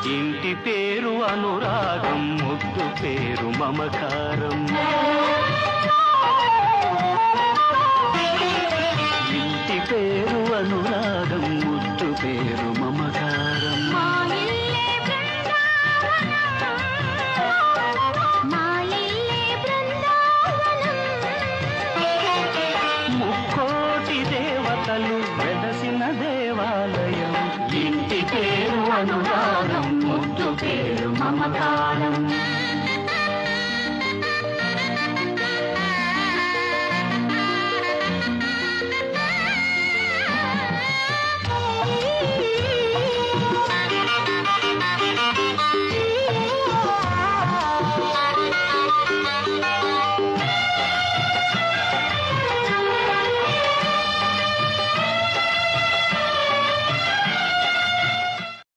ఇంటి పేరు అనురాగం, ముద్దు పేరు మమకారం. ఇంటి పేరు అనురాగం, ముద్దు పేరు మమకారం. ముక్కోటి దేవతలు వెలసిన దేవాలయం. ఇంటి పేరు అనురాగం, ముద్దు పేరు మమకారం.